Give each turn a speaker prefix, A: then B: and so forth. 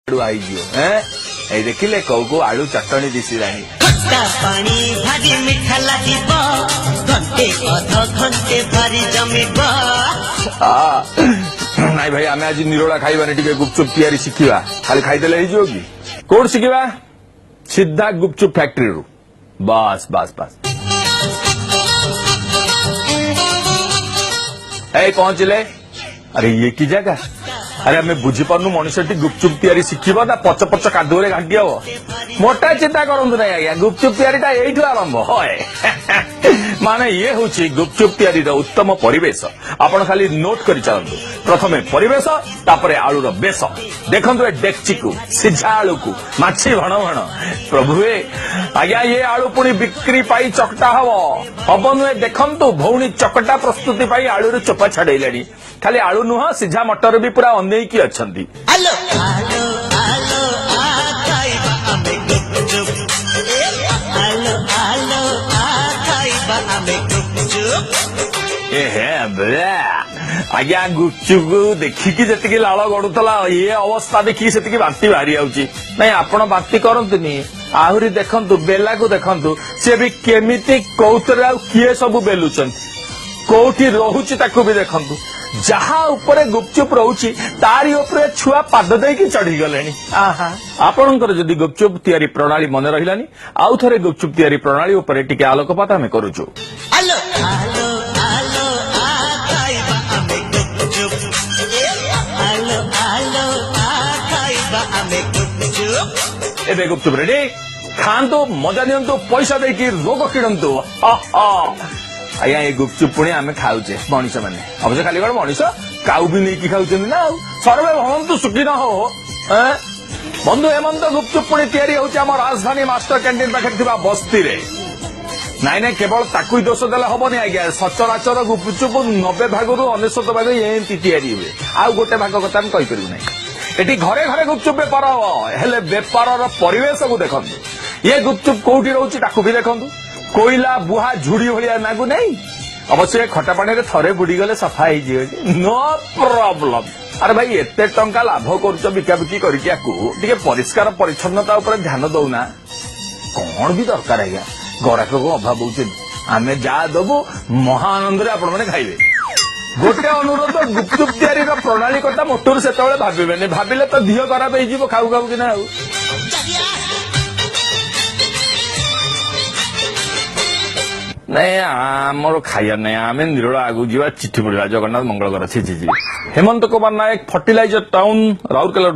A: आड़ू आई ए देखिले कौ को आलू चटनी दिशिलानी
B: खट्टा पानी भारी मिठा लागिबो घंटे अध घंटे भारी जमिबो
A: नाई भाई आमे आज निरोला खाइबानी टिके गुपचुप तैयारी शिखिबा खाली खाइदेले हिजो की कोड शिखिबा सीधा गुपचुप फैक्ट्री रु बस बस बस ए पहुंचले अरे ये की जगह अरे आम बुझी पार्नु मनुष्य गुपचुप तैयारी शिखिब ना पच पच कादुरे घाटी हम मोटा चिंता करतु ना आज्ञा गुपचुप तैयारीटा यही आरंभ है माने ये हूँ गुपचुप तैयारी उत्तम परिवेश आपण खाली नोट कर चलतु प्रथमे परिवेश तापरे आलूर बेस देखु ए डेक्ची को सीझा आलू को माछी भण भण प्रभुए आज्ञा ये आलू पुणी बिक्री पाई चकटा हम नुहे देखु भौणी चकटा प्रस्तुति पाई आलू चोपा छड़े खाली आलू नुह सीझा मटर भी पूरा अनेकी अच्छी
B: आलो आलो आलो आ खाइबा आमे गुपचुप आलो आलो आ खाइबा आमे गुपचुप
A: आज्ञा गुपचुप देखिकी जी लाल गड़ुला ये अवस्था देखिए से बांती बाहरी आउची नहीं आपण बांती करंतुनी आहुरी देखंतु बेला को देखंतु से भी केमिति कौतरे किए सब बेलुचंती कोठी रहुची ताकू भी देखंतु जहा उपरे गुपचुप रहुची तारी उपरे छुआ पाद देकी चढ़ी गले आपणकर जदि गुपचुप तैयारी प्रणाली मन रहिलानी आउ थरे गुपचुप तैयारी प्रणाली उपरे टिके आलोकपात आमे करूछु
B: आलो आलो आलो आ खाइबा आमे गुपचुप आलो आलो आ खाइबा आमे गुपचुप
A: एबे गुपचुप रेडी खांतु मजा नियंतु पैसा देकी रोग किणंतु आज्ञा ये गुपचुप पुणी आम खाऊचे मनीष मैंने अवश्य खाली कौन मनीष काउ भी नहीं खाऊं ना सर्वे भवंतु सुखी न हो बंधु हेमंत गुपचुप पुणी तैयारी होची आम राजधानी मास्टर कैंटीन पाखे बस्ती रे नाई नाई केवल ताकू दोष देले हबनी आज्ञा सचराचर गुपचुप 90 भाग रु 99 भाग एमती तैयारी हुए आउ गोटे भाग कथा हम कहीपर ना एटी घरे घरे गुपचुप बेपार हेले बेपार परिवेश को देखु ये गुपचुप कौटी रोची ताकू भी देखु कोईला बुहा झुड़ी भाया नागु नहीं अवश्य खटा पानी रे थरे बुड़ी गले सफा हो नो प्रॉब्लम अरे भाई एते टंका लाभ कर बिकाबिकी करके परिष्कार परिच्छन्नता उपर ध्यान दौना कौन भी दरकार आज्ञा ग्राहक को अभाव हो आम जा दबु महाआनंद आपण मैंने खाइबे गोटे अनुरोध गुपचुप तैयारी प्रणाली कथा मोटर से भावे भाविले तो दिह खराब हो खाऊ खाऊ कि ना नहीं आमर खाइया नहीं आम निरोला आगु जा चिठी पड़ा जगन्नाथ मंगल कर हेमंत कुमार नायक फर्टिलाइजर टाउन राउरकेला।